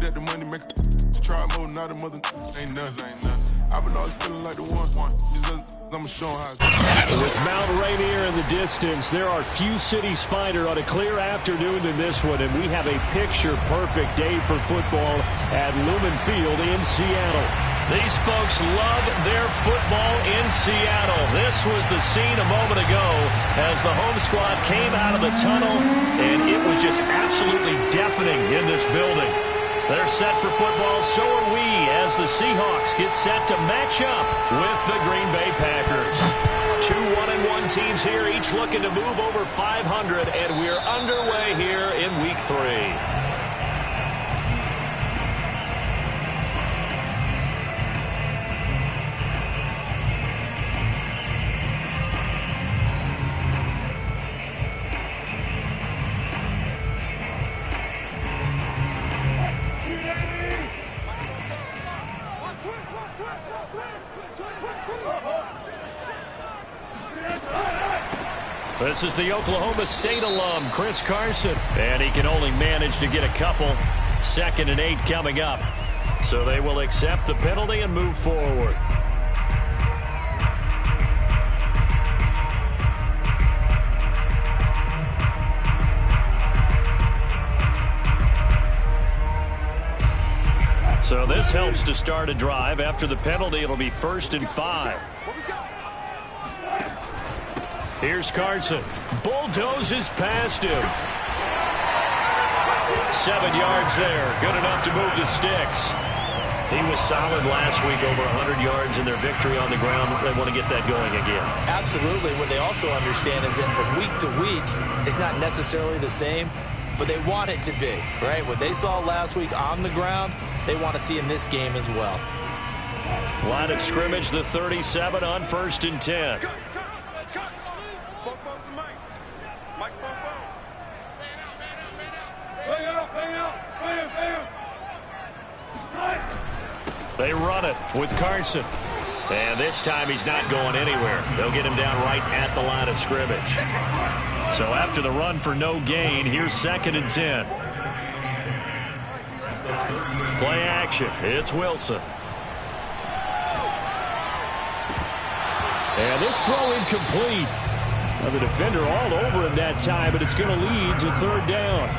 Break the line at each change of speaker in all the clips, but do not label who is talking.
that the money make try mode, not a mother ain't nothing. I've been always feeling like the one. I'ma show how.
With Mount Rainier in the distance, there are few cities finer on a clear afternoon than this one, and we have a picture-perfect day for football at Lumen Field in Seattle. These folks love their football in Seattle. This was the scene a moment ago as the home squad came out of the tunnel, and it was just absolutely deafening in this building. They're set for football, so are we, as the Seahawks get set to match up with the Green Bay Packers. Two 1-1 teams here, each looking to move over 500, and we're underway here in Week 3. This is the Oklahoma State alum, Chris Carson, and he can only manage to get a couple. 2nd and 8 coming up. So they will accept the penalty and move forward. So this helps to start a drive. After the penalty, it'll be 1st and 5. Here's Carson. Bulldozes past him. 7 yards there. Good enough to move the sticks. He was solid last week, over 100 yards in their victory on the ground. They want to get that going again.
Absolutely. What they also understand is that from week to week, it's not necessarily the same, but they want it to be, right? What they saw last week on the ground, they want to see in this game as well.
Line of scrimmage, the 37 on 1st and 10. They run it with Carson. And this time he's not going anywhere. They'll get him down right at the line of scrimmage. So after the run for no gain, here's 2nd and 10. Play action. It's Wilson. And this throw incomplete. Now the defender all over him that time, but it's going to lead to 3rd down.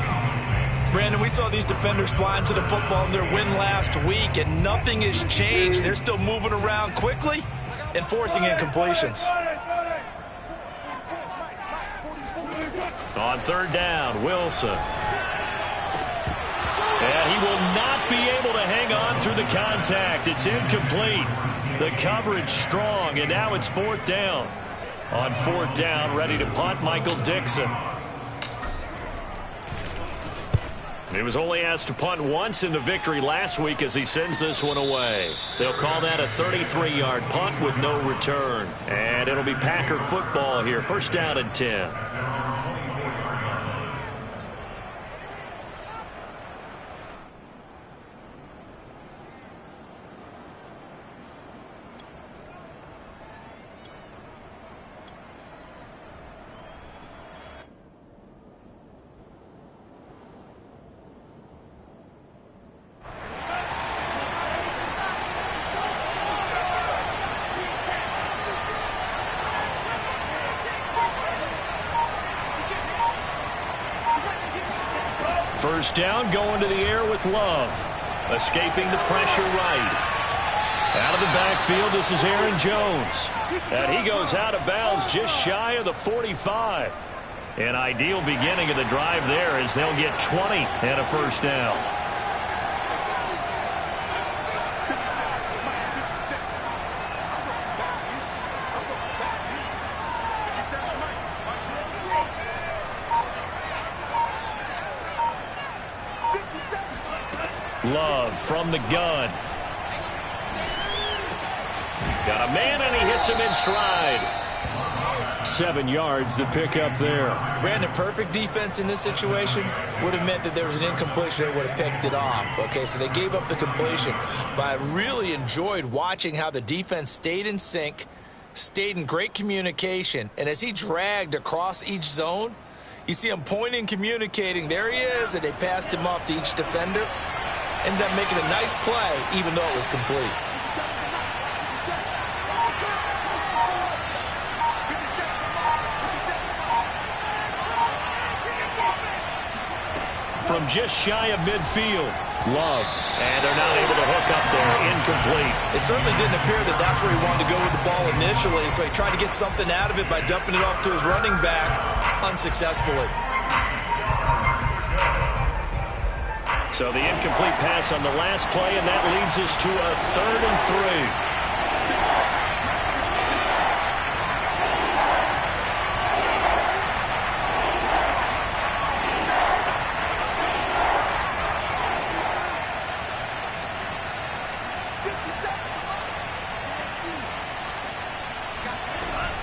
Brandon, we saw these defenders fly into the football in their win last week, and nothing has changed. They're still moving around quickly and forcing incompletions.
On 3rd down, Wilson. And he will not be able to hang on through the contact. It's incomplete. The coverage strong, and now it's 4th down. On 4th down, ready to punt, Michael Dixon. He was only asked to punt once in the victory last week as he sends this one away. They'll call that a 33-yard punt with no return. And it'll be Packer football here. 1st down and 10. First down, going to the air with Love. Escaping the pressure right. Out of the backfield, this is Aaron Jones. And he goes out of bounds just shy of the 45. An ideal beginning of the drive there as they'll get 20 and a 1st down. Love from the gun. Got a man, and he hits him in stride. 7 yards to pick up there.
Brandon, perfect defense in this situation would have meant that there was an incompletion. They would have picked it off. Okay, so they gave up the completion. But I really enjoyed watching how the defense stayed in sync, stayed in great communication, and as he dragged across each zone, you see him pointing, communicating. There he is, and they passed him off to each defender. ended up making a nice play, even though it was complete.
From just shy of midfield, Love. And they're not able to hook up there. Incomplete.
It certainly didn't appear that that's where he wanted to go with the ball initially, so he tried to get something out of it by dumping it off to his running back unsuccessfully.
So the incomplete pass on the last play, and that leads us to a 3rd and 3.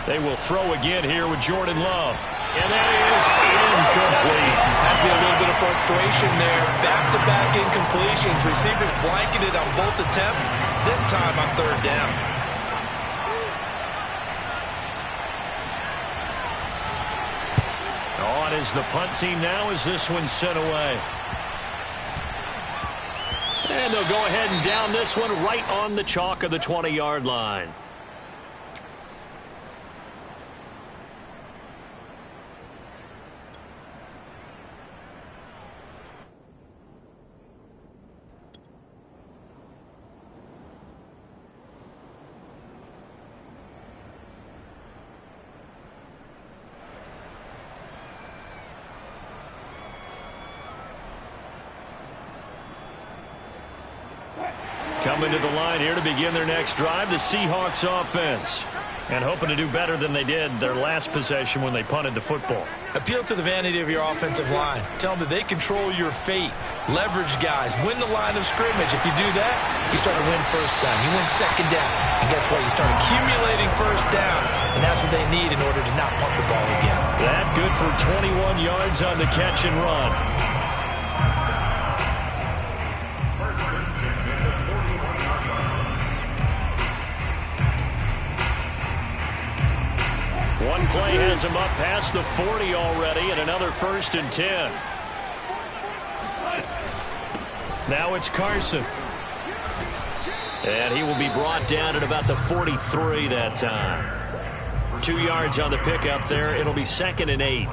They will throw again here with Jordan Love. And that is incomplete.
Has to be a little bit of frustration there. Back-to-back incompletions. Receivers blanketed on both attempts, this time on 3rd down.
On is the punt team now as this one's sent away. And they'll go ahead and down this one right on the chalk of the 20-yard line. Coming to the line here to begin their next drive, the Seahawks offense. And hoping to do better than they did their last possession when they punted the football.
Appeal to the vanity of your offensive line. Tell them that they control your fate. Leverage guys. Win the line of scrimmage. If you do that, you start to win 1st down. You win 2nd down. And guess what? You start accumulating 1st downs. And that's what they need in order to not punt the ball again.
That good for 21 yards on the catch and run. One play has him up past the 40 already, and another 1st and 10. Now it's Carson. And he will be brought down at about the 43 that time. 2 yards on the pickup there. It'll be 2nd and 8.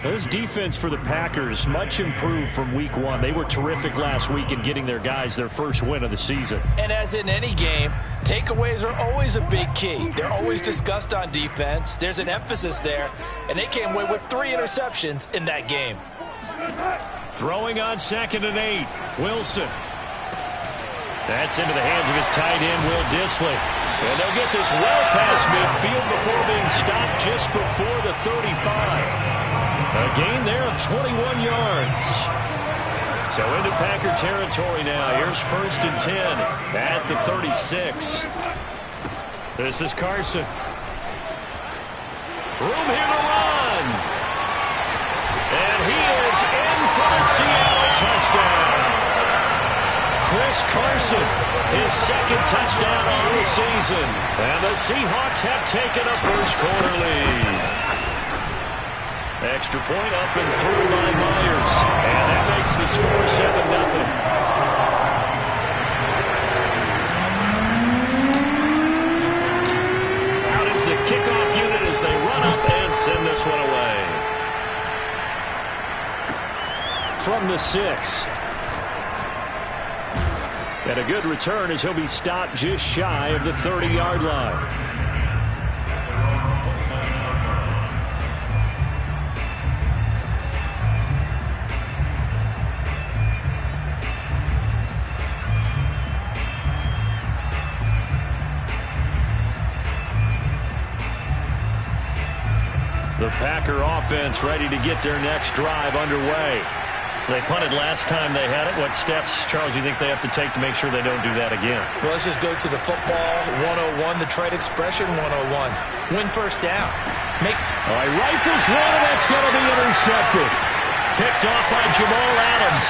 This defense for the Packers, much improved from week 1. They were terrific last week in getting their guys their first win of the season.
And as in any game, takeaways are always a big key. They're always discussed on defense. There's an emphasis there, and they came away with 3 interceptions in that game.
Throwing on 2nd and 8. Wilson. That's into the hands of his tight end, Will Dissly. And they'll get this well past midfield before being stopped just before the 35. A gain there of 21 yards. So into Packer territory now. Here's 1st and 10 at the 36. This is Carson. Room here to run. And he is in for the Seattle touchdown. Chris Carson, his 2nd touchdown on the season. And the Seahawks have taken a first-quarter lead. Extra point up and through by Myers. And that makes the score 7-0. Out is the kickoff unit as they run up and send this one away. From the 6. And a good return as he'll be stopped just shy of the 30-yard line. The Packer offense ready to get their next drive underway. They punted last time they had it. What steps, Charles, do you think they have to take to make sure they don't do that again?
Well, let's just go to the football 101, the trade expression 101. Win 1st down.
All right, rifles one, and that's going to be intercepted. Picked off by Jamal Adams.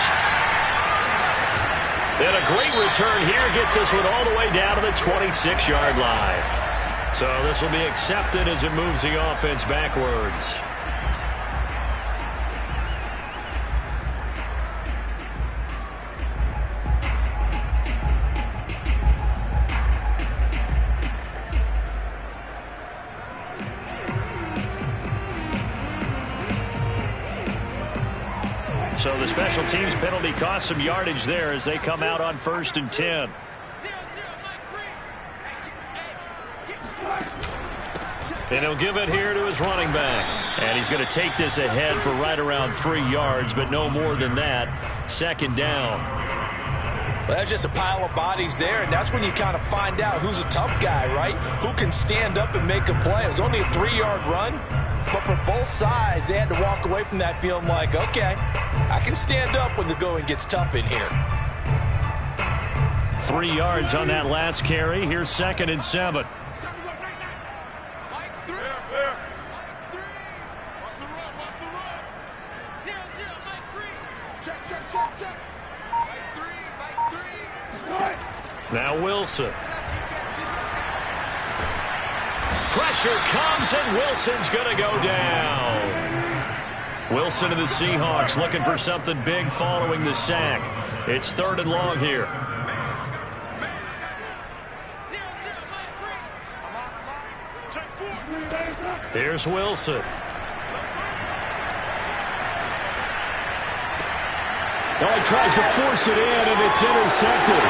And a great return here gets this one all the way down to the 26-yard line. So this will be accepted as it moves the offense backwards. So the special teams penalty cost some yardage there as they come out on 1st and 10. And he'll give it here to his running back. And he's going to take this ahead for right around 3 yards, but no more than that. 2nd down.
Well, that's just a pile of bodies there, and that's when you kind of find out who's a tough guy, right? Who can stand up and make a play. It was only a 3-yard run, but for both sides, they had to walk away from that feeling like, okay, I can stand up when the going gets tough in here.
3 yards on that last carry. Here's 2nd and 7. Now Wilson. Pressure comes, and Wilson's going to go down. Wilson and the Seahawks looking for something big following the sack. It's 3rd and long here. Here's Wilson. Oh, he tries to force it in, and it's intercepted.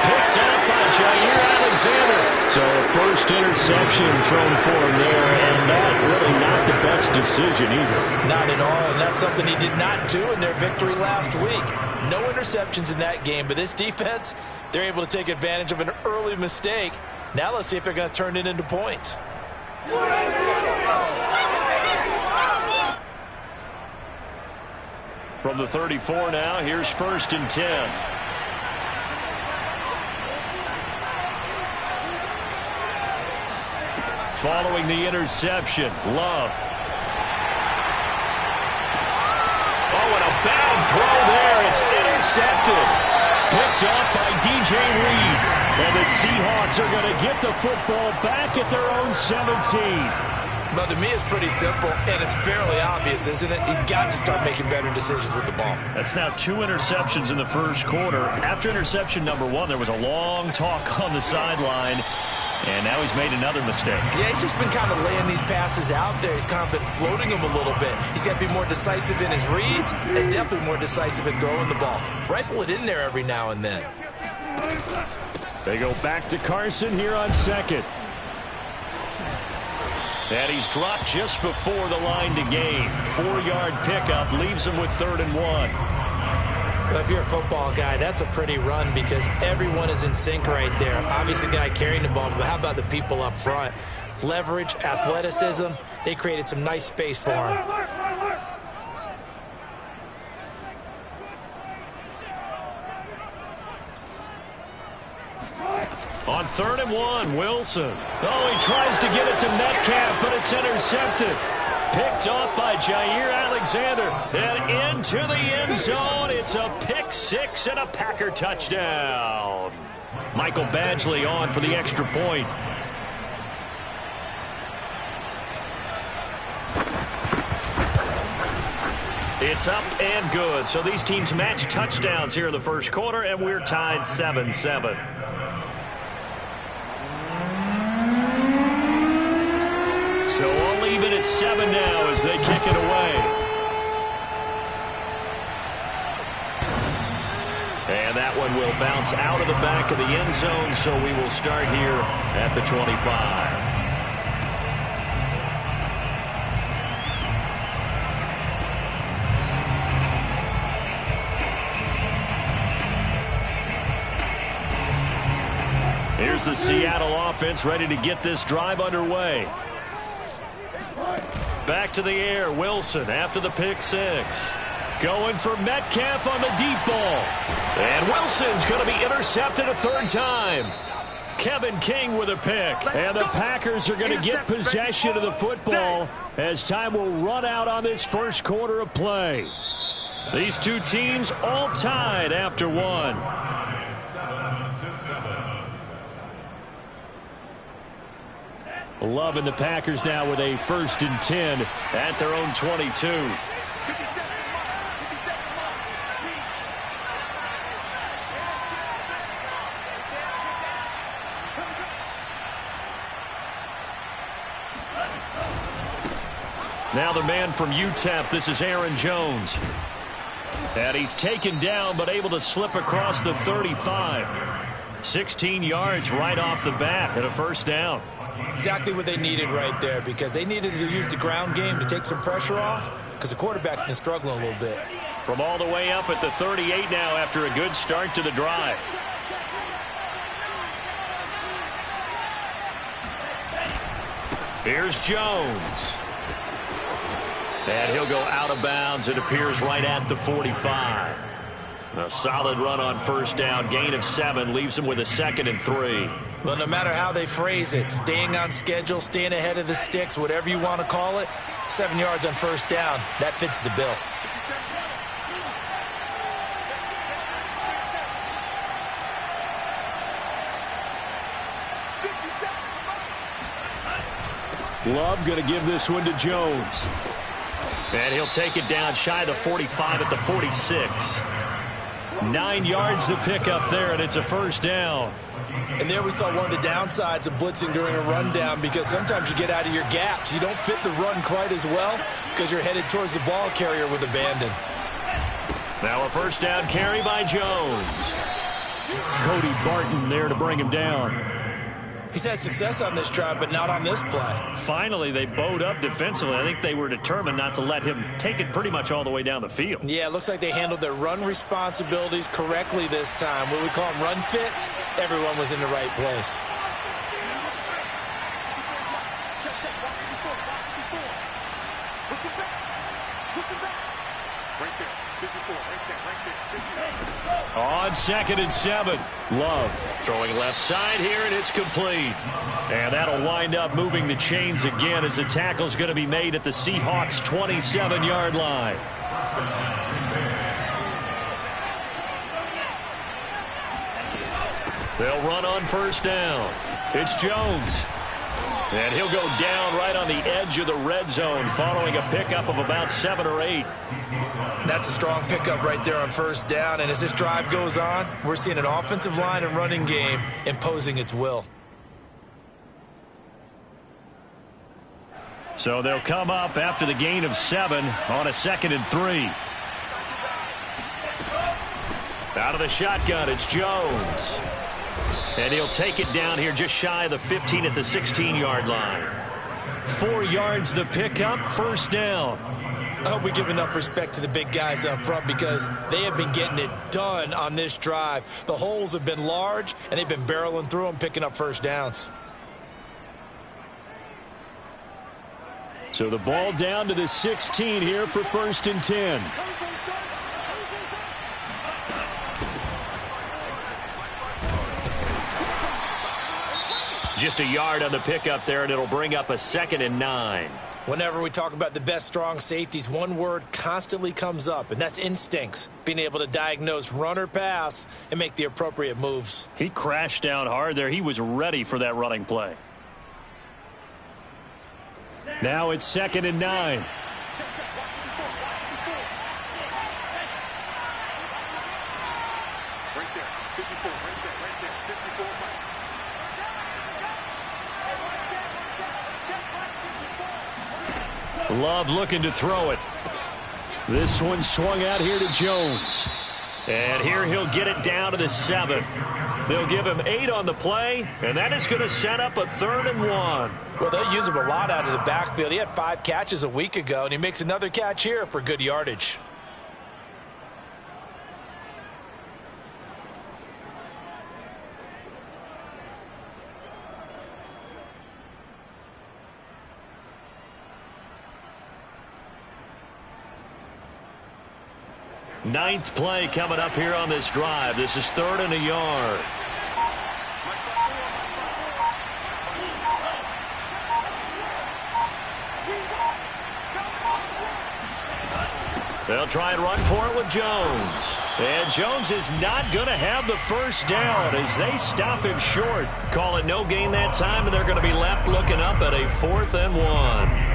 Picked up by Jair Alexander. So a first interception thrown for him there, and that really not the best decision either.
Not at all, and that's something he did not do in their victory last week. No interceptions in that game, but this defense, they're able to take advantage of an early mistake. Now let's see if they're going to turn it into points.
From the 34 now, here's 1st and 10. Following the interception, Love. Oh, and a bad throw there. It's intercepted. Picked up by DJ Reed. And the Seahawks are going to get the football back at their own 17.
But to me, it's pretty simple, and it's fairly obvious, isn't it? He's got to start making better decisions with the ball.
That's now 2 interceptions in the first quarter. After interception number 1, there was a long talk on the sideline, and now he's made another mistake.
Yeah, he's just been kind of laying these passes out there. He's kind of been floating them a little bit. He's got to be more decisive in his reads and definitely more decisive in throwing the ball. Rifle it in there every now and then.
They go back to Carson here on 2nd. And he's dropped just before the line to gain. 4-yard pickup leaves him with 3rd and 1.
Well, if you're a football guy, that's a pretty run because everyone is in sync right there. Obviously, the guy carrying the ball, but how about the people up front? Leverage, athleticism, they created some nice space for him.
On 3rd and 1, Wilson. Oh, he tries to get it to Metcalf, but it's intercepted. Picked off by Jair Alexander. And into the end zone. It's a pick 6 and a Packer touchdown. Michael Badgley on for the extra point. It's up and good. So these teams match touchdowns here in the first quarter, and we're tied 7-7. So all even at 7 now as they kick it away. And that one will bounce out of the back of the end zone, so we will start here at the 25. Here's the Seattle offense ready to get this drive underway. Back to the air, Wilson after the pick 6. Going for Metcalf on the deep ball. And Wilson's going to be intercepted a 3rd time. Kevin King with a pick. And the Packers are going to get possession of the football as time will run out on this first quarter of play. These two teams all tied after 1. Love and the Packers now with a 1st and 10 at their own 22. Now the man from UTEP, this is Aaron Jones. And he's taken down, but able to slip across the 35. 16 yards right off the bat and a first down.
Exactly what they needed right there, because they needed to use the ground game to take some pressure off, because the quarterback's been struggling a little bit.
From all the way up at the 38 now after a good start to the drive. Here's Jones. And he'll go out of bounds. It appears right at the 45. A solid run on first down. Gain of 7 leaves him with a 2nd and 3.
Well, no matter how they phrase it, staying on schedule, staying ahead of the sticks, whatever you want to call it, 7 yards on first down, that fits the bill.
Love going to give this one to Jones. And he'll take it down shy of the 45 at the 46. 9 yards to pick up there, and it's a first down.
And there we saw one of the downsides of blitzing during a rundown, because sometimes you get out of your gaps. You don't fit the run quite as well because you're headed towards the ball carrier with abandon.
Now a first down carry by Jones. Cody Barton there to bring him down.
He's had success on this drive, but not on this play.
Finally, they bowed up defensively. I think they were determined not to let him take it pretty much all the way down the field.
Yeah, it looks like they handled their run responsibilities correctly this time. What we call them run fits, everyone was in the right place.
On 2nd and 7, Love throwing left side here, and it's complete. And that'll wind up moving the chains again as the tackle's going to be made at the Seahawks' 27-yard line. They'll run on first down. It's Jones. And he'll go down right on the edge of the red zone following a pickup of about 7 or 8.
That's a strong pickup right there on first down. And as this drive goes on, we're seeing an offensive line and running game imposing its will.
So they'll come up after the gain of 7 on a 2nd and 3. Out of the shotgun, it's Jones. And he'll take it down here just shy of the 15 at the 16-yard line. 4 yards the pickup, first down.
I hope we give enough respect to the big guys up front, because they have been getting it done on this drive. The holes have been large, and they've been barreling through them, picking up first downs.
So the ball down to the 16 here for 1st and 10. Just a yard on the pickup there, and it'll bring up a 2nd and 9.
Whenever we talk about the best strong safeties, one word constantly comes up, and that's instincts. Being able to diagnose run or pass and make the appropriate moves.
He crashed down hard there. He was ready for that running play. Now it's 2nd and 9. Love looking to throw it. This one swung out here to Jones. And here he'll get it down to the 7. They'll give him 8 on the play, and that is going to set up a 3rd and 1.
Well, they'll use him a lot out of the backfield. He had 5 catches a week ago, and he makes another catch here for good yardage.
Ninth play coming up here on this drive. This is 3rd and a yard. They'll try and run for it with Jones. And Jones is not going to have the first down as they stop him short. Call it no gain that time, and they're going to be left looking up at a 4th and 1.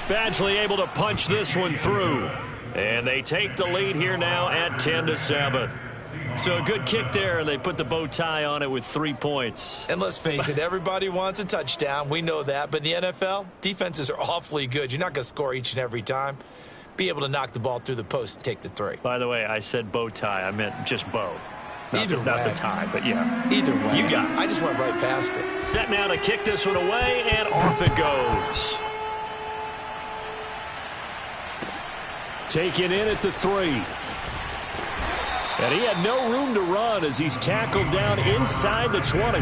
Badgley able to punch this one through. And they take the lead here now at 10-7. So a good kick there, and they put the bow tie on it with 3 points.
And let's face it, everybody wants a touchdown. We know that. But in the NFL, defenses are awfully good. You're not going to score each and every time. Be able to knock the ball through the post and take the 3.
By the way, I said bow tie. I meant just bow. Not the tie, but yeah.
Either way.
You got it.
I just went right past it.
Set now to kick this one away, and off it goes. Taken in at the 3. And he had no room to run as he's tackled down inside the 20.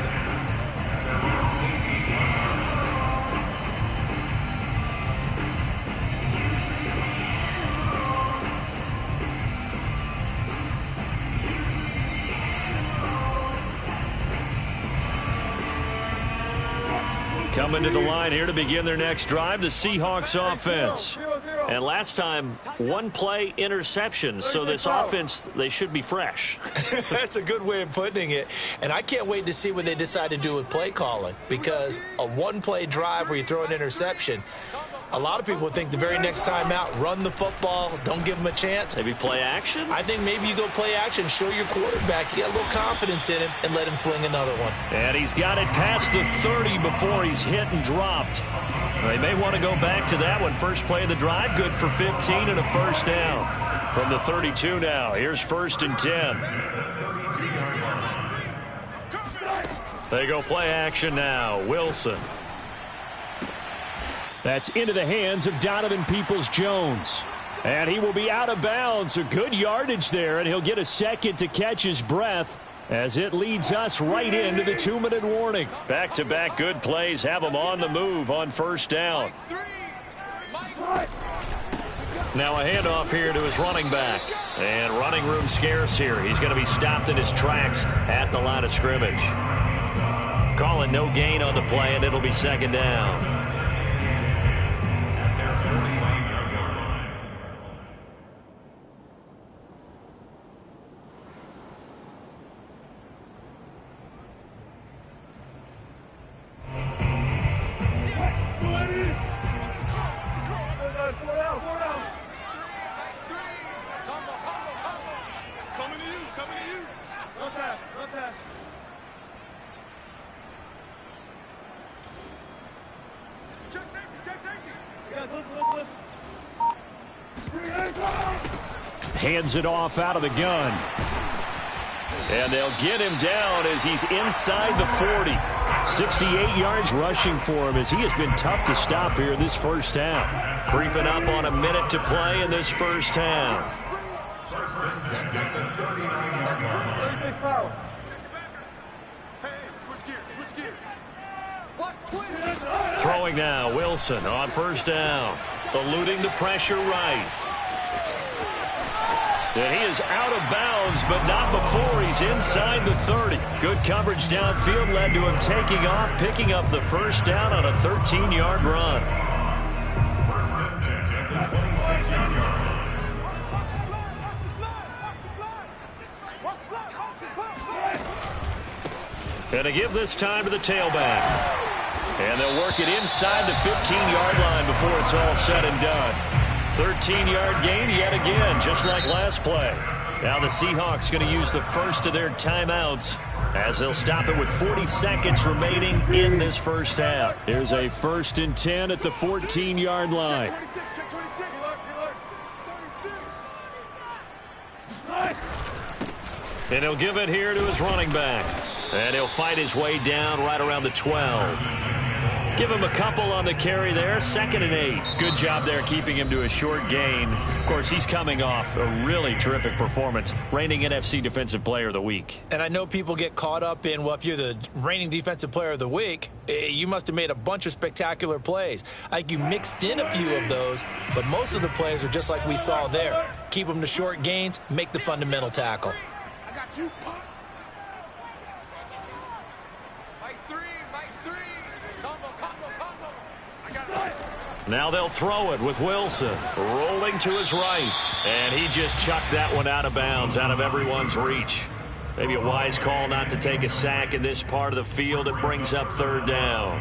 Coming to the line here to begin their next drive, the Seahawks offense. And last time, 1 play interceptions, so this offense, they should be fresh.
That's a good way of putting it. And I can't wait to see what they decide to do with play calling, because a 1-play drive where you throw an interception, a lot of people think the very next time out, run the football, don't give them a chance.
Maybe play action?
I think maybe you go play action, show your quarterback, you got a little confidence in him, and let him fling another one.
And he's got it past the 30 before he's hit and dropped. They may want to go back to that one. First play of the drive, good for 15 and a first down. From the 32 now, here's 1st and 10. They go play action now. Wilson. That's into the hands of Donovan Peoples-Jones. And he will be out of bounds. A good yardage there, and he'll get a second to catch his breath as it leads us right into the 2-minute warning. Back-to-back good plays have him on the move on first down. Now a handoff here to his running back. And running room scarce here. He's going to be stopped in his tracks at the line of scrimmage. Calling no gain on the play, and it'll be 2nd down. Hands it off out of the gun. And they'll get him down as he's inside the 40. 68 yards rushing for him as he has been tough to stop here this first half. Creeping up on a minute to play in this first half. Throwing now, Wilson on first down. Eluding the pressure right. And he is out of bounds, but not before he's inside the 30. Good coverage downfield led to him taking off, picking up the first down on a 13-yard run. And to give this time to the tailback. And they'll work it inside the 15-yard line before it's all said and done. 13-yard gain yet again, just like last play. Now the Seahawks going to use the first of their timeouts as they'll stop it with 40 seconds remaining in this first half. Here's a 1st and 10 at the 14-yard line. And he'll give it here to his running back. And he'll fight his way down right around the 12. Give him a couple on the carry there. 2nd and 8. Good job there keeping him to a short gain. Of course, he's coming off a really terrific performance. Reigning NFC Defensive Player of the Week.
And I know people get caught up in, well, if you're the reigning Defensive Player of the Week, you must have made a bunch of spectacular plays. I think you mixed in a few of those, but most of the plays are just like we saw there. Keep them to short gains, make the fundamental tackle.
I got you, Pop.
Now they'll throw it with Wilson rolling to his right. And he just chucked that one out of bounds, out of everyone's reach. Maybe a wise call not to take a sack in this part of the field. It brings up 3rd down.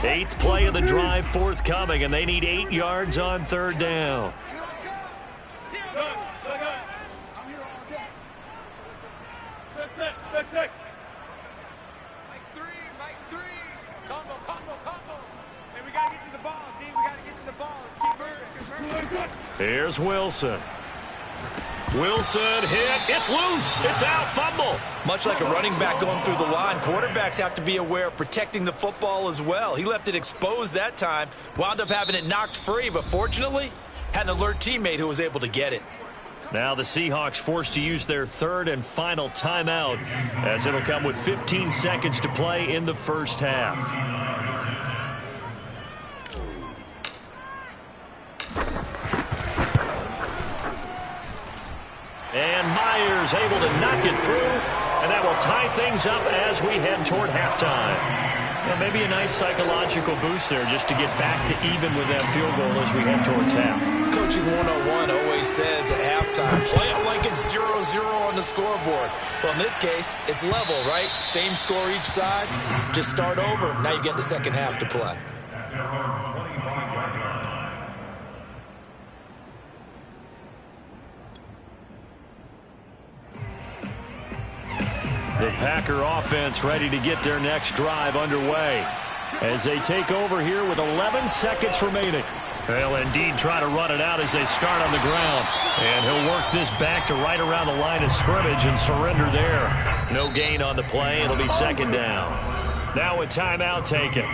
8th play of the drive forthcoming, and they need 8 yards on 3rd down. Here's Wilson. Wilson hit. It's loose. It's out. Fumble.
Much like a running back going through the line, quarterbacks have to be aware of protecting the football as well. He left it exposed that time, wound up having it knocked free, but fortunately had an alert teammate who was able to get it.
Now the Seahawks forced to use their 3rd and final timeout, as it'll come with 15 seconds to play in the first half. And Myers able to knock it through, and that will tie things up as we head toward halftime. And maybe a nice psychological boost there just to get back to even with that field goal as we head towards half.
Coaching 101 always says at halftime, play it like it's 0-0 on the scoreboard. Well, in this case, it's level, right? Same score each side. Just start over. Now you get the second half to play.
The Packer offense ready to get their next drive underway as they take over here with 11 seconds remaining. They'll indeed try to run it out as they start on the ground. And he'll work this back to right around the line of scrimmage and surrender there. No gain on the play. It'll be 2nd down. Now a timeout taken.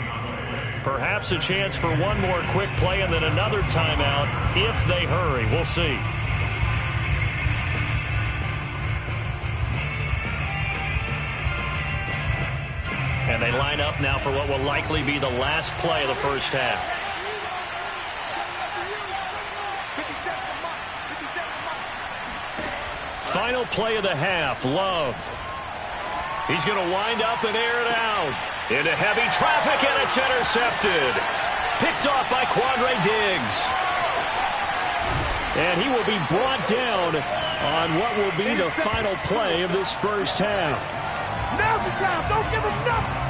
Perhaps a chance for one more quick play and then another timeout if they hurry. We'll see. And they line up now for what will likely be the last play of the first half. Final play of the half, Love. He's going to wind up and air it out. Into heavy traffic, and it's intercepted. Picked off by Quandre Diggs. And he will be brought down on what will be the final play of this first half.
Now's the time. Don't give him nothing.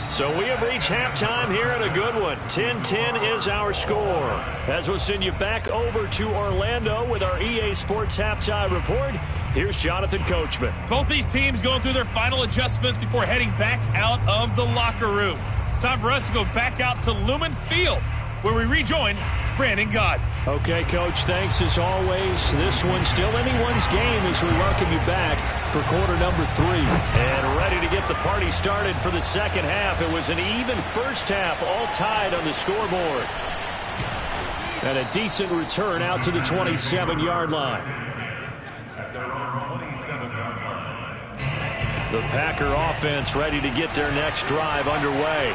So we have reached halftime here in a good one. 10-10 is our score. As we'll send you back over to Orlando with our EA Sports Halftime Report, here's Jonathan Coachman.
Both these teams going through their final adjustments before heading back out of the locker room. Time for us to go back out to Lumen Field, where we rejoin Brandon Gaudin.
Okay, Coach, thanks as always. This one's still anyone's game as we welcome you back for quarter number 3. And ready to get the party started for the second half. It was an even first half, all tied on the scoreboard. And a decent return out to the 27-yard line. The Packer offense ready to get their next drive underway.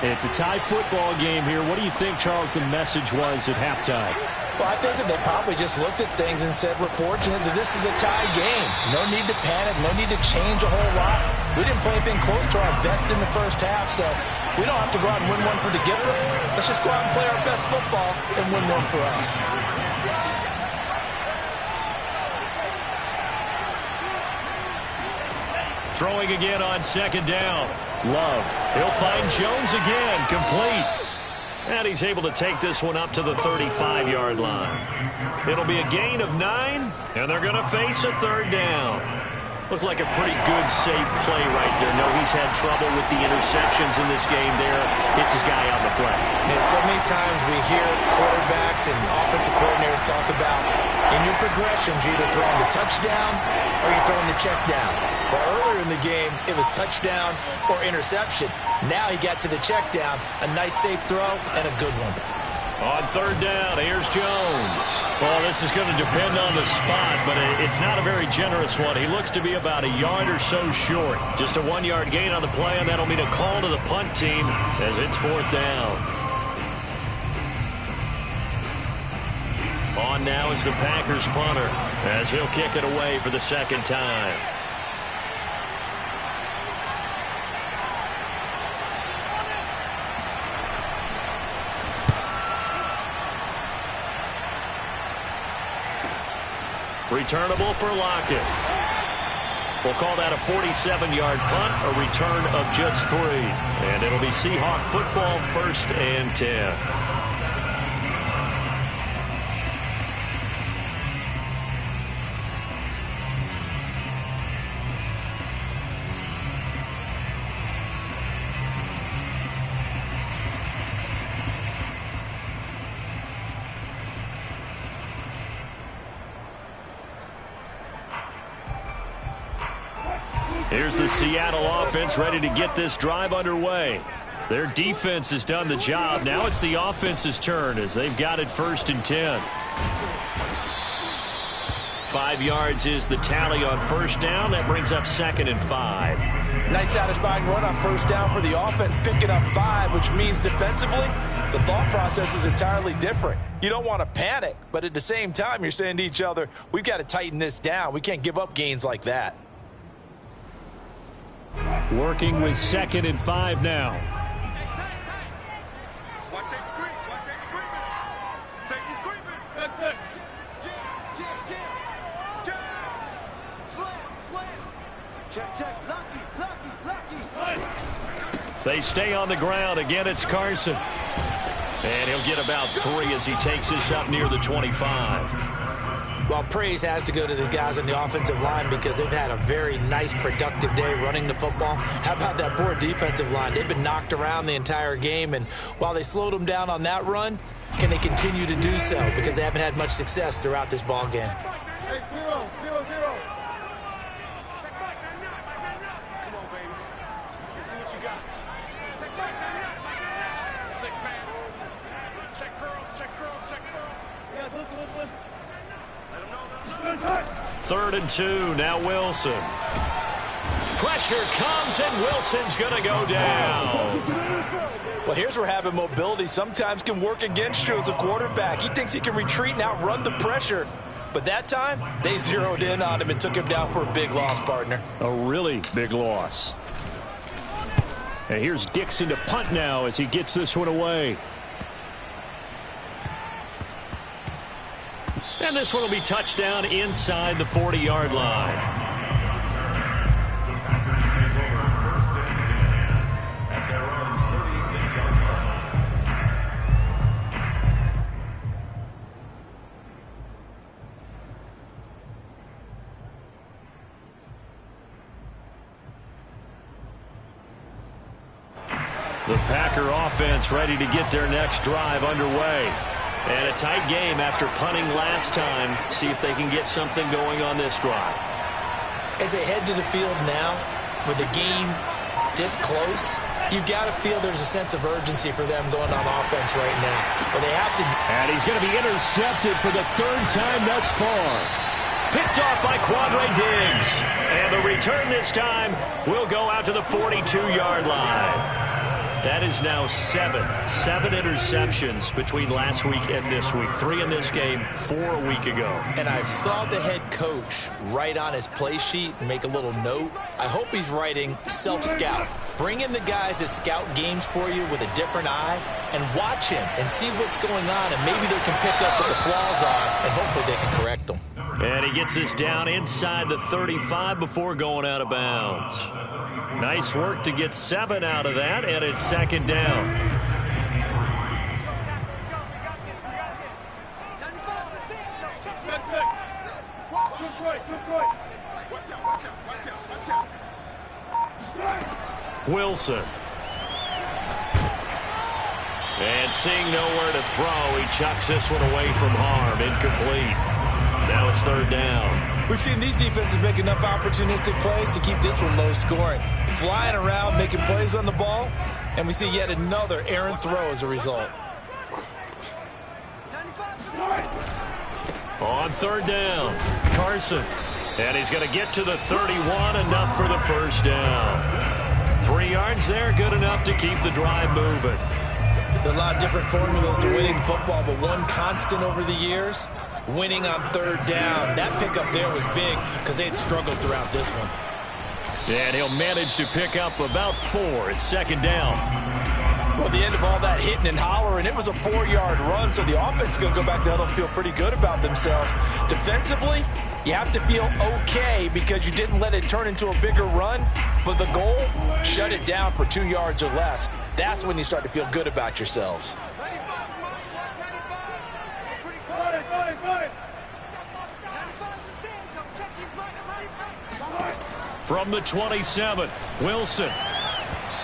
It's a tie football game here. What do you think, Charles, the message was at halftime?
Well, I think that they probably just looked at things and said, we're fortunate that this is a tie game. No need to panic. No need to change a whole lot. We didn't play anything close to our best in the first half, so we don't have to go out and win one for the Gipper. Let's just go out and play our best football and win one for us.
Throwing again on 2nd down. Love. He'll find Jones again. Complete. And he's able to take this one up to the 35-yard line. It'll be a gain of 9, and they're going to face a 3rd down. Looked like a pretty good, safe play right there. No, he's had trouble with the interceptions in this game there. Hits his guy on the flat.
Yeah, so many times we hear quarterbacks and offensive coordinators talk about in your progressions, you're either throwing the touchdown or you're throwing the check down. But earlier in the game, it was touchdown or interception. Now he got to the check down. A nice safe throw and a good one.
On 3rd down, here's Jones. Well, this is going to depend on the spot, but it's not a very generous one. He looks to be about a yard or so short. Just a 1-yard gain on the play, and that'll mean a call to the punt team as it's 4th down. On now is the Packers punter as he'll kick it away for the 2nd time. Returnable for Lockett. We'll call that a 47-yard punt, a return of just 3. And it'll be Seahawk football, 1st and 10. Here's the Seattle offense ready to get this drive underway. Their defense has done the job. Now it's the offense's turn as they've got it 1st and 10. 5 yards is the tally on 1st down. That brings up 2nd and 5.
Nice satisfying run on 1st down for the offense, picking up 5, which means defensively, the thought process is entirely different. You don't want to panic, but at the same time, you're saying to each other, we've got to tighten this down. We can't give up gains like that.
Working with 2nd and 5 now. They stay on the ground. Again, it's Carson. And he'll get about 3 as he takes this up near the 25.
Well, praise has to go to the guys on the offensive line because they've had a very nice, productive day running the football. How about that poor defensive line? They've been knocked around the entire game, and while they slowed them down on that run, can they continue to do so? Because they haven't had much success throughout this ball game.
Hey, 0-0-0. Check back, man up. Come on, baby. Let's see what you got. Check back, man up. 6-man. Check curls. Yeah, listen.
3rd and 2. Now Wilson. Pressure comes, and Wilson's going to go down.
Well, here's where having mobility sometimes can work against you as a quarterback. He thinks he can retreat and outrun the pressure. But that time, they zeroed in on him and took him down for a big loss, partner.
A really big loss. And here's Dixon to punt now as he gets this one away. And this one will be touchdown inside the 40-yard line. The Packer offense ready to get their next drive underway. And a tight game after punting last time. See if they can get something going on this drive.
As they head to the field now, with the game this close, you've got to feel there's a sense of urgency for them going on offense right now. But they have to.
And he's going to be intercepted for the 3rd time thus far. Picked off by Quandre Diggs. And the return this time will go out to the 42-yard line. That is now 7 interceptions between last week and this week. 3 in this game, 4 a week ago.
And I saw the head coach write on his play sheet and make a little note. I hope he's writing self-scout. Bring in the guys that scout games for you with a different eye and watch him and see what's going on, and maybe they can pick up what the flaws are, and hopefully they can correct them.
And he gets us down inside the 35 before going out of bounds. Nice work to get 7 out of that, and it's 2nd down. Wilson. And seeing nowhere to throw, he chucks this one away from harm. Incomplete. Now it's 3rd down.
We've seen these defenses make enough opportunistic plays to keep this one low scoring. Flying around, making plays on the ball, and we see yet another errant throw as a result.
On 3rd down, Carson. And he's going to get to the 31, enough for the 1st down. 3 yards there, good enough to keep the drive moving.
There's a lot of different formulas to winning football, but one constant over the years, winning on 3rd down. That pickup there was big because they had struggled throughout this one.
And he'll manage to pick up about 4 at 2nd down.
Well, the end of all that hitting and hollering, it was a 4-yard run, so the offense is going to go back there and feel pretty good about themselves. Defensively, you have to feel okay because you didn't let it turn into a bigger run, but the goal, shut it down for 2 yards or less. That's when you start to feel good about yourselves.
From the 27, Wilson.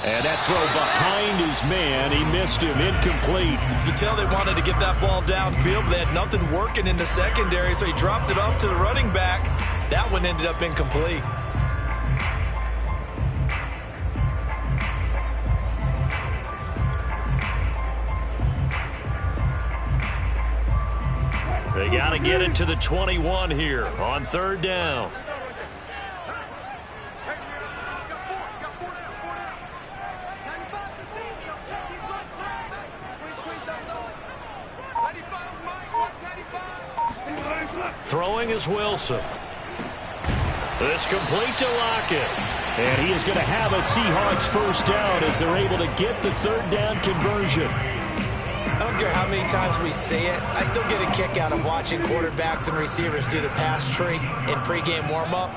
And that throw behind his man. He missed him. Incomplete.
You could tell they wanted to get that ball downfield, but they had nothing working in the secondary, so he dropped it off to the running back. That one ended up incomplete.
They got to get it to the 21 here on 3rd down. Throwing is Wilson. This complete to Lockett. And he is going to have a Seahawks first down as they're able to get the 3rd down conversion.
I don't care how many times we say it, I still get a kick out of watching quarterbacks and receivers do the pass tree in pregame warm-up.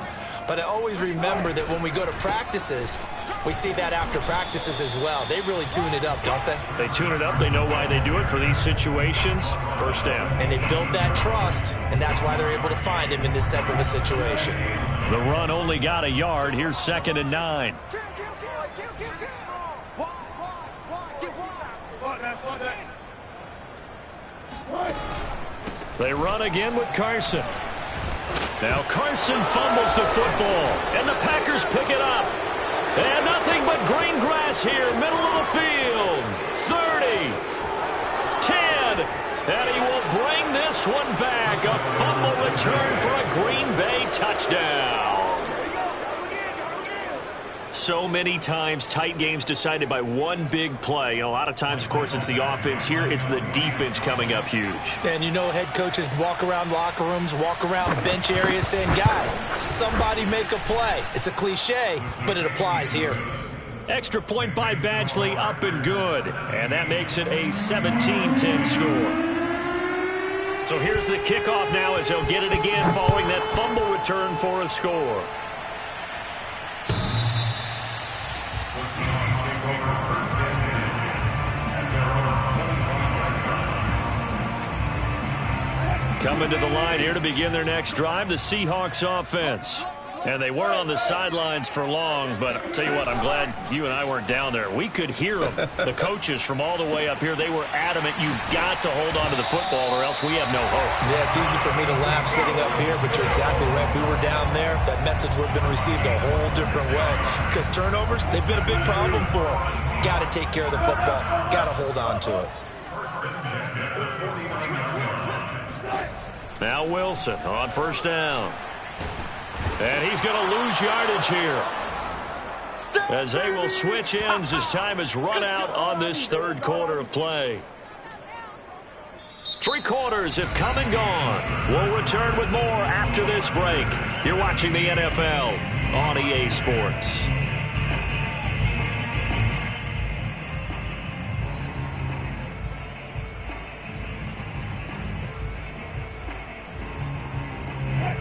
But I always remember that when we go to practices, we see that after practices as well. They really tune it up, don't they?
They tune it up. They know why they do it for these situations. First down.
And they build that trust, and that's why they're able to find him in this type of a situation.
The run only got a yard. Here's 2nd and 9. They run again with Carson. Now Carson fumbles the football, and the Packers pick it up. And nothing but green grass here, middle of the field. 30, 10, and he will bring this one back. A fumble return for a Green Bay touchdown. So many times, tight games decided by one big play. And a lot of times, of course, it's the offense. Here, it's the defense coming up huge.
And you know head coaches walk around locker rooms, walk around bench areas saying, guys, somebody make a play. It's a cliche, but it applies here.
Extra point by Badgley, up and good. And that makes it a 17-10 score. So here's the kickoff now as he'll get it again following that fumble return for a score. Coming to the line here to begin their next drive, the Seahawks offense. And they weren't on the sidelines for long, but I'll tell you what, I'm glad you and I weren't down there. We could hear them, the coaches from all the way up here. They were adamant, you've got to hold on to the football or else we have no hope.
Yeah, it's easy for me to laugh sitting up here, but you're exactly right. If we were down there, that message would have been received a whole different way. Because turnovers, they've been a big problem for them. Got to take care of the football. Got to hold on to it.
Now Wilson on first down. And he's going to lose yardage here as they will switch ends as time is run out on this 3rd quarter of play. 3 quarters have come and gone. We'll return with more after this break. You're watching the NFL on EA Sports.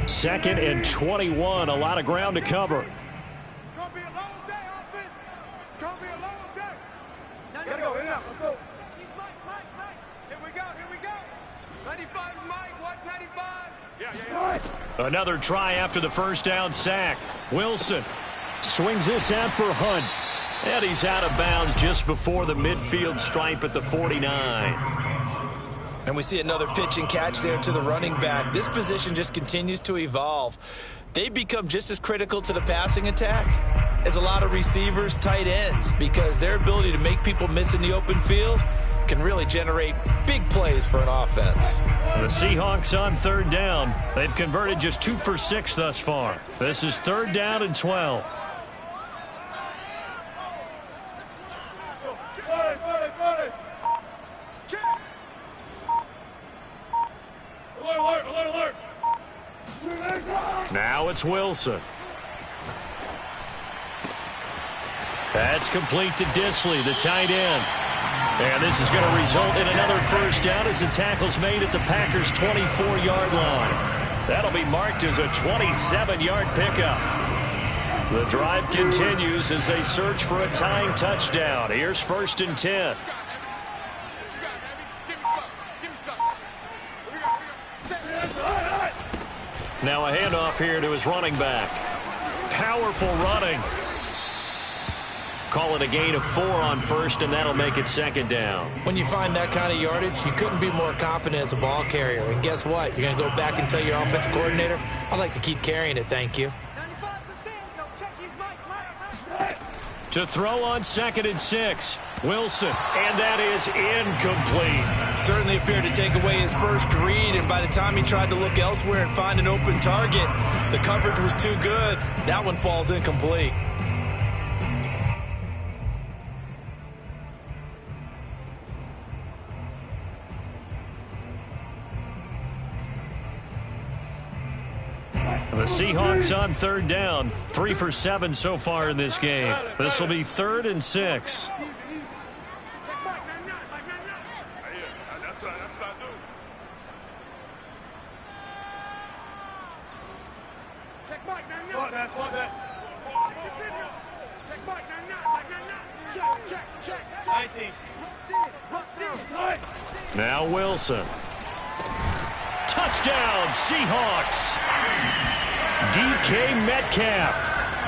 Second and 21, a lot of ground to cover.
It's going to be a long day, offense. It's going to be a long day. Now you go. Let's go. He's Mike. Here we go. 95 is Mike. Watch 95. Yeah.
Another try after the first down sack. Wilson swings this out for Hunt. And he's out of bounds just before the midfield stripe at the 49.
And we see another pitch and catch there to the running back. This position just continues to evolve. They become just as critical to the passing attack as a lot of receivers, tight ends, because their ability to make people miss in the open field can really generate big plays for an offense.
The Seahawks on 3rd down. They've converted just 2 for 6 thus far. This is 3rd down and 12. Now it's Wilson. That's complete to Disley, the tight end. And this is going to result in another first down as the tackle's made at the Packers' 24-yard line. That'll be marked as a 27-yard pickup. The drive continues as they search for a tying touchdown. Here's 1st and 10. Now a handoff here to his running back. Powerful running. Call it a gain of 4 on 1st, and that'll make it 2nd down.
When you find that kind of yardage, you couldn't be more confident as a ball carrier. And guess what? You're going to go back and tell your offensive coordinator, I'd like to keep carrying it, thank you.
To throw on 2nd and 6. Wilson, and that is incomplete.
Certainly appeared to take away his first read, and by the time he tried to look elsewhere and find an open target, the coverage was too good. That one falls incomplete.
The Seahawks on 3rd down. 3 for 7 so far in this game. This will be 3rd and 6. Now Wilson. Touchdown, Seahawks. DK Metcalf,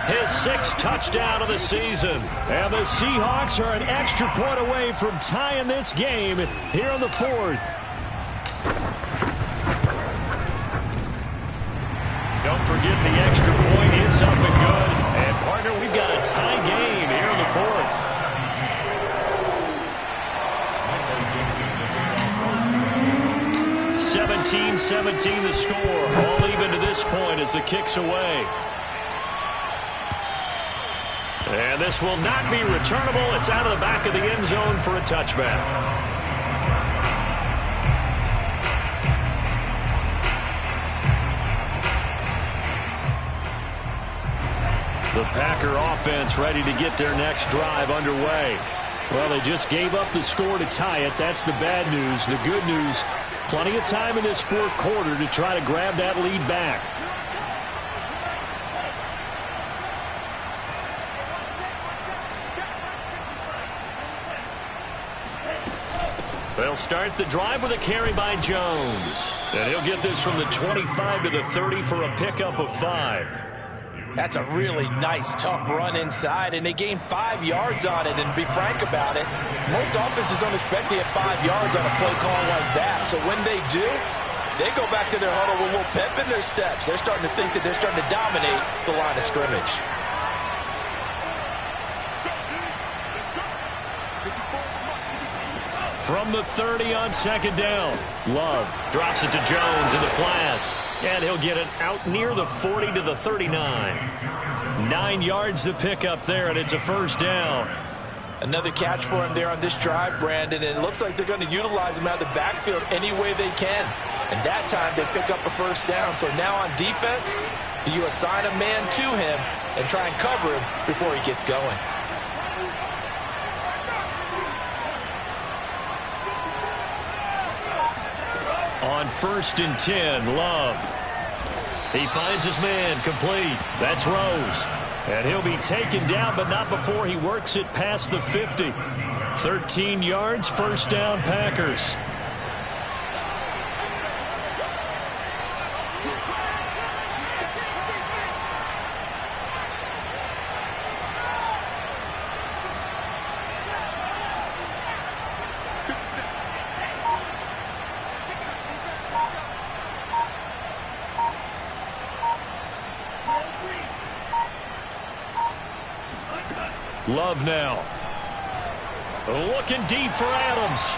his 6th touchdown of the season. And the Seahawks are an extra point away from tying this game here in the 4th. Don't forget the extra point. It's up and good. And, partner, we've got a tie game here in the 4th. 17-17 the score. All even to this point as the kick's away. And this will not be returnable. It's out of the back of the end zone for a touchback. The Packer offense ready to get their next drive underway. Well, they just gave up the score to tie it. That's the bad news. The good news, plenty of time in this 4th quarter to try to grab that lead back. They'll start the drive with a carry by Jones. And he'll get this from the 25 to the 30 for a pickup of 5.
That's a really nice, tough run inside, and they gained 5 yards on it. And to be frank about it, most offenses don't expect to get 5 yards on a play call like that. So when they do, they go back to their huddle with a little pep in their steps. They're starting to think that they're starting to dominate the line of scrimmage.
From the 30 on 2nd down, Love drops it to Jones in the flat. And he'll get it out near the 40 to the 39. 9 yards to pick up there, and it's a 1st down.
Another catch for him there on this drive, Brandon, and it looks like they're going to utilize him out of the backfield any way they can. And that time they pick up a 1st down. So now on defense, do you assign a man to him and try and cover him before he gets going?
On 1st and 10, Love. He finds his man, complete. That's Rose. And he'll be taken down, but not before he works it past the 50. 13 yards, 1st down, Packers. Love now. Looking deep for Adams.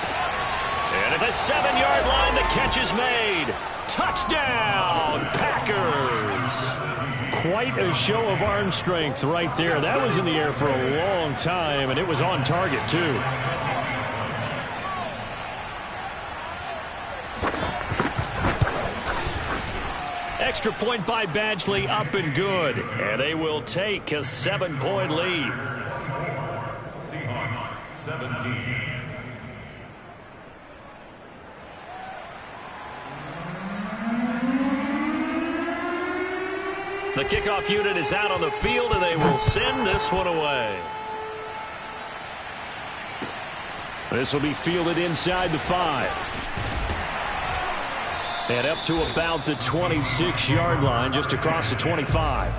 And at the 7-yard line, the catch is made. Touchdown, Packers. Quite a show of arm strength right there. That was in the air for a long time, and it was on target, too. Extra point by Badgley, up and good. And they will take a 7-point lead.
Seahawks 17,
The kickoff unit is out on the field, and they will send this one away. This will be fielded inside the 5. And up to about the 26-yard line, just across the 25.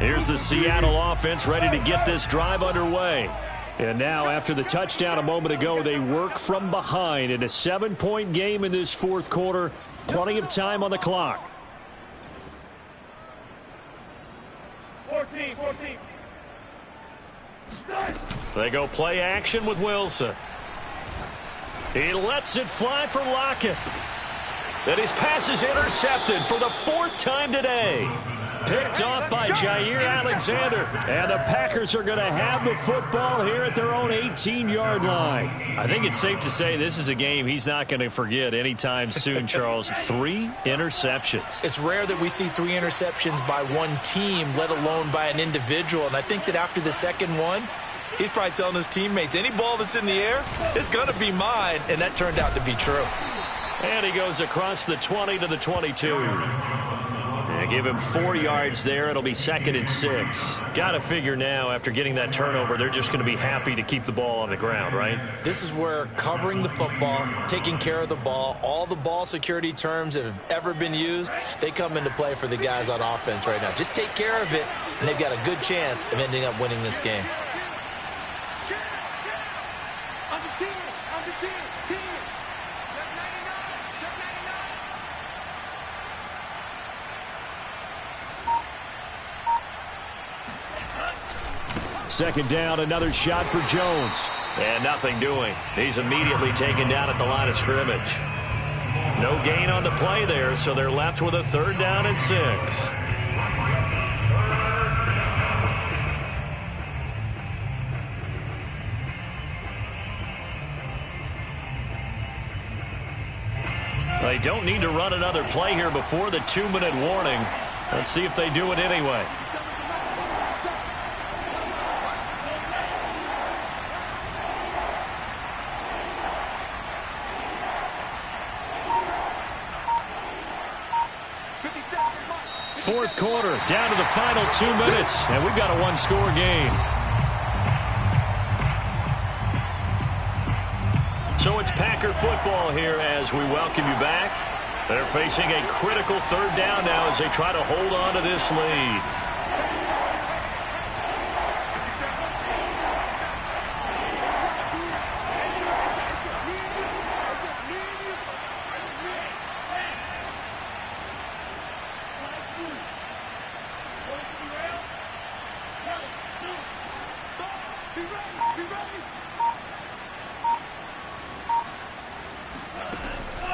Here's the Seattle offense ready to get this drive underway. And now, after the touchdown a moment ago, they work from behind in a 7-point game in this fourth quarter. Plenty of time on the clock.
14.
They go play action with Wilson. He lets it fly for Lockett. And his pass is intercepted for the 4th time today. Picked off by Jair Alexander. And the Packers are going to have the football here at their own 18-yard line. I think it's safe to say this is a game he's not going to forget anytime soon, Charles. 3 interceptions.
It's rare that we see 3 interceptions by one team, let alone by an individual. And I think that after the second one, he's probably telling his teammates, any ball that's in the air, it's going to be mine. And that turned out to be true.
And he goes across the 20 to the 22. They give him 4 yards there. It'll be 2nd and 6. Got to figure now, after getting that turnover, they're just going to be happy to keep the ball on the ground, right?
This is where covering the football, taking care of the ball, all the ball security terms that have ever been used, they come into play for the guys on offense right now. Just take care of it, and they've got a good chance of ending up winning this game.
Second down, another shot for Jones. And nothing doing. He's immediately taken down at the line of scrimmage. No gain on the play there, so they're left with a 3rd down and 6. They don't need to run another play here before the 2-minute warning. Let's see if they do it anyway. Fourth quarter, down to the final 2 minutes, and we've got a 1-score game. So it's Packer football here as we welcome you back. They're facing a critical 3rd down now as they try to hold on to this lead.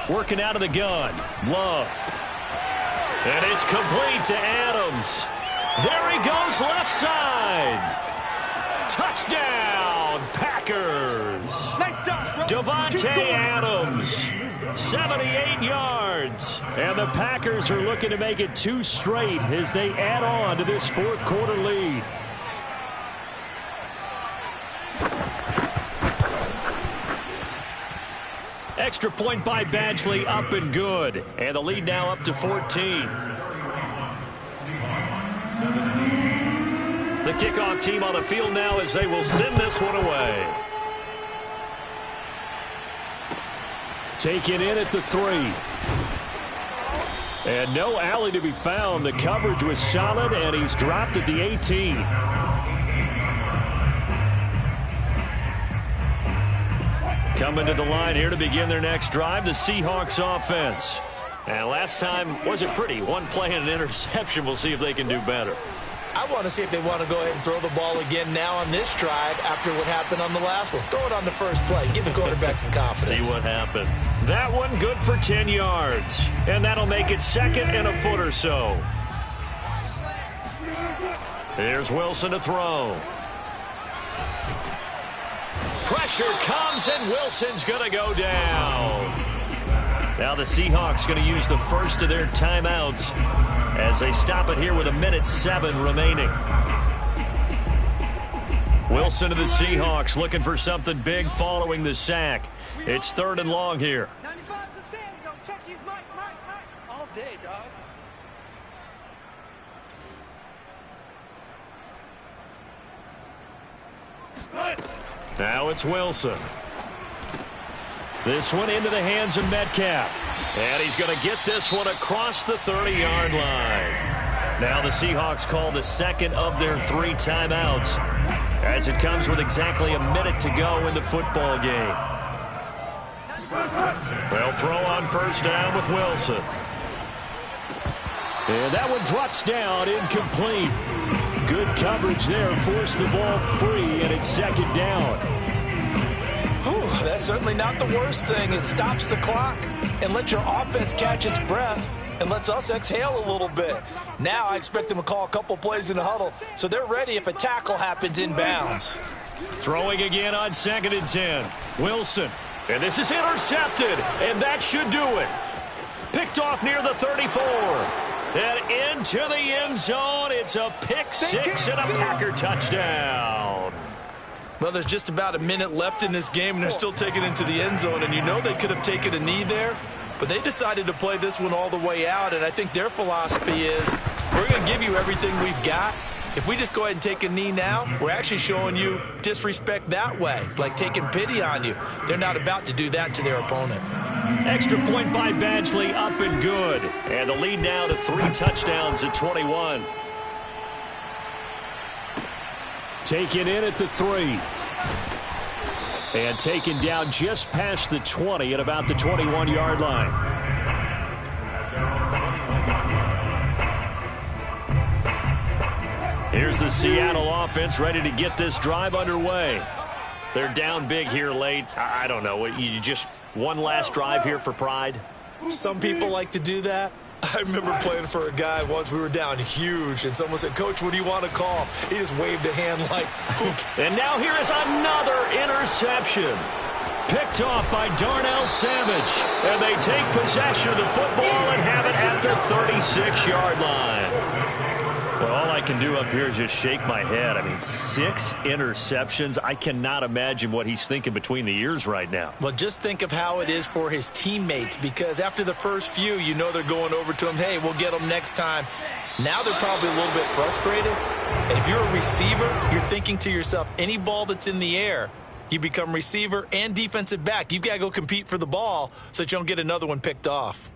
Working out of the gun. Love. And it's complete to Adams. There he goes left side. Touchdown, Packers.
Nice job, bro.
Davante Adams, 78 yards. And the Packers are looking to make it 2 straight as they add on to this fourth quarter lead. Extra point by Badgley, up and good. And the lead now up to 14. The kickoff team on the field now as they will send this one away. Taken in at the 3. And no alley to be found. The coverage was solid, and he's dropped at the 18. Coming to the line here to begin their next drive, the Seahawks offense. And last time wasn't pretty. One play and an interception. We'll see if they can do better.
I want to see if they want to go ahead and throw the ball again now on this drive after what happened on the last one. Throw it on the first play. Give the quarterback some confidence.
See what happens. That one good for 10 yards. And that'll make it 2nd and a foot or so. Here's Wilson to throw. Pressure comes, and Wilson's going to go down. Now the Seahawks going to use the first of their timeouts as they stop it here with 1:07 remaining. Wilson to the Seahawks looking for something big following the sack. It's 3rd and long here.
95 to San Diego. Check his Mike. All day, dog.
Now it's Wilson. This one into the hands of Metcalf. And he's going to get this one across the 30-yard line. Now the Seahawks call the second of their 3 timeouts as it comes with exactly 1 minute to go in the football game. They'll throw on first down with Wilson. And that one drops down, incomplete. Good coverage there, forced the ball free, and it's 2nd down.
Whew, that's certainly not the worst thing. It stops the clock and lets your offense catch its breath and lets us exhale a little bit. Now I expect them to call a couple plays in the huddle so they're ready if a tackle happens inbounds.
Throwing again on 2nd and 10. Wilson. And this is intercepted, and that should do it. Picked off near the 34. And into the end zone. It's a pick 6 and a Packer touchdown.
Well, there's just about 1 minute left in this game, and they're still taking it into the end zone. And you know they could have taken a knee there, but they decided to play this one all the way out. And I think their philosophy is, we're going to give you everything we've got. If we just go ahead and take a knee now, we're actually showing you disrespect that way, like taking pity on you. They're not about to do that to their opponent.
Extra point by Badgley, up and good. And the lead now to 3 touchdowns at 21. Taken in at the 3. And taken down just past the 20 at about the 21-yard line. Here's the Seattle offense ready to get this drive underway. They're down big here late. I don't know. You just one last drive here for pride?
Some people like to do that. I remember playing for a guy once. We were down huge, and someone said, "Coach, what do you want to call?" He just waved a hand like,
And now here is another interception. Picked off by Darnell Savage. And they take possession of the football and have it at the 36-yard line. Well, all I can do up here is just shake my head. I mean, 6 interceptions. I cannot imagine what he's thinking between the ears right now.
Well, just think of how it is for his teammates, because after the first few, you know they're going over to him, hey, we'll get them next time. Now they're probably a little bit frustrated. And if you're a receiver, you're thinking to yourself, any ball that's in the air, you become receiver and defensive back. You've got to go compete for the ball so that you don't get another one picked off.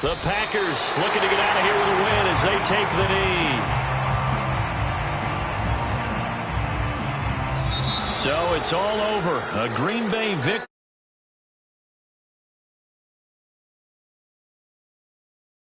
The Packers looking to get out of here with a win as they take the knee. So it's all over. A Green Bay victory.